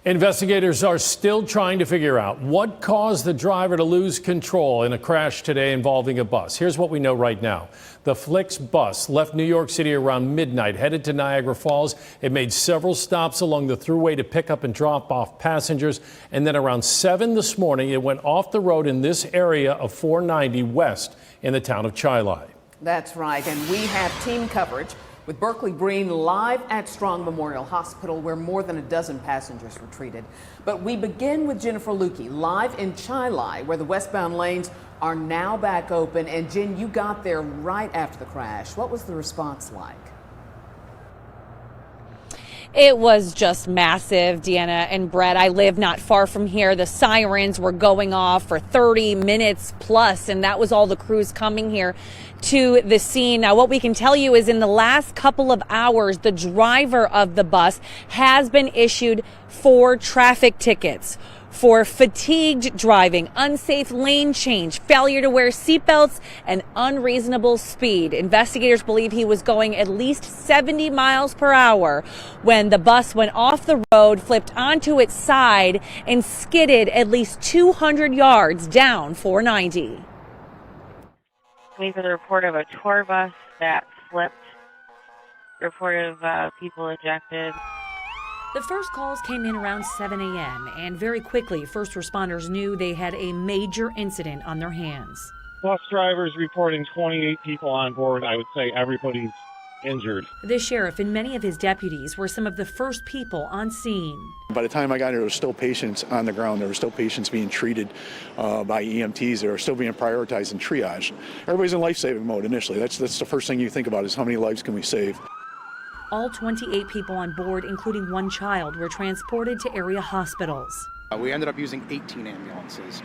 Investigators are still trying to figure out what caused the driver to lose control in a crash today involving a bus. Here's what we know right now. The Flix bus left New York City around midnight, headed to Niagara Falls. It made several stops along the thruway to pick up and drop off passengers. And then around 7 this morning, it went off the road in this area of 490 West in the town of Chilai. That's right. And we have team coverage with Berkeley Green live at Strong Memorial Hospital, where more than a dozen passengers were treated. But we begin with Jennifer Lukey live in Chilai, where the westbound lanes are now back open. And Jen, you got there right after the crash. What was the response like? It was just massive, Deanna and Brett. I live not far from here. The sirens were going off for 30 minutes plus, and that was all the crews coming here to the scene. Now, what we can tell you is in the last couple of hours, the driver of the bus has been issued 4 traffic tickets for fatigued driving, unsafe lane change, failure to wear seatbelts, and unreasonable speed. Investigators believe he was going at least 70 miles per hour when the bus went off the road, flipped onto its side, and skidded at least 200 yards down 490. Waiting for the report of a tour bus that flipped. Report of people ejected. The first calls came in around 7 a.m. and very quickly, first responders knew they had a major incident on their hands. Bus drivers reporting 28 people on board. I would say everybody's injured. The sheriff and many of his deputies were some of the first people on scene. By the time I got here, there were still patients on the ground. There were still patients being treated by EMTs. They were still being prioritized and triaged. Everybody's in life-saving mode initially. That's the first thing you think about is how many lives can we save. All 28 people on board, including 1 child, were transported to area hospitals. We ended up using 18 ambulances,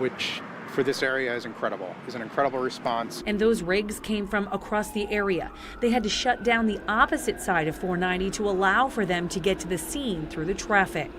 which for this area is incredible. It's an incredible response. And those rigs came from across the area. They had to shut down the opposite side of 490 to allow for them to get to the scene through the traffic.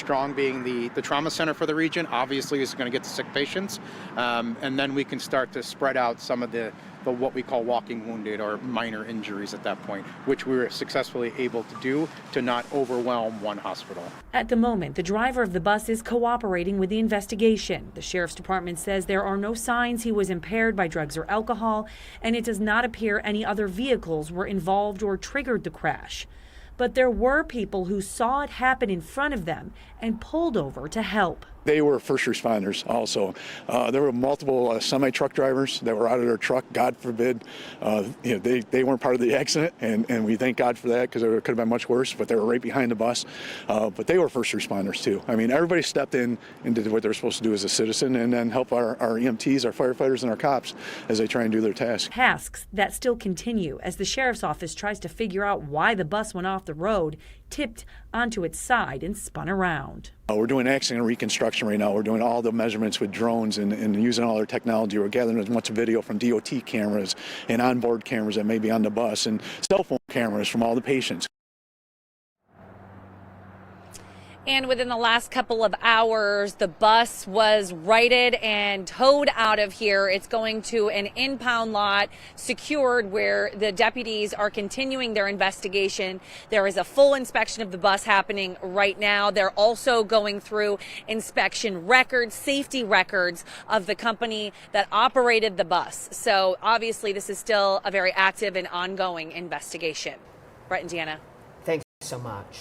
Strong being the trauma center for the region, obviously is going to get the sick patients, and then we can start to spread out some of the what we call walking wounded or minor injuries at that point, which we were successfully able to do to not overwhelm one hospital. At the moment, the driver of the bus is cooperating with the investigation. The sheriff's department says there are no signs he was impaired by drugs or alcohol, and it does not appear any other vehicles were involved or triggered the crash. But there were people who saw it happen in front of them and pulled over to help. They were first responders also. There were multiple semi-truck drivers that were out of their truck. God forbid, they weren't part of the accident, and we thank God for that because it could have been much worse, but they were right behind the bus. But they were first responders too. I mean, everybody stepped in and did what they're supposed to do as a citizen and then help our EMTs, our firefighters, and our cops as they try and do their tasks. Tasks that still continue as the sheriff's office tries to figure out why the bus went off the road, tipped onto its side, and spun around. We're doing accident reconstruction right now. We're doing all the measurements with drones and using all our technology. We're gathering as much video from DOT cameras and onboard cameras that may be on the bus and cell phone cameras from all the patients. And within the last couple of hours, the bus was righted and towed out of here. It's going to an impound lot secured where the deputies are continuing their investigation. There is a full inspection of the bus happening right now. They're also going through inspection records, safety records of the company that operated the bus. So obviously this is still a very active and ongoing investigation. Brett and Deanna. Thanks so much.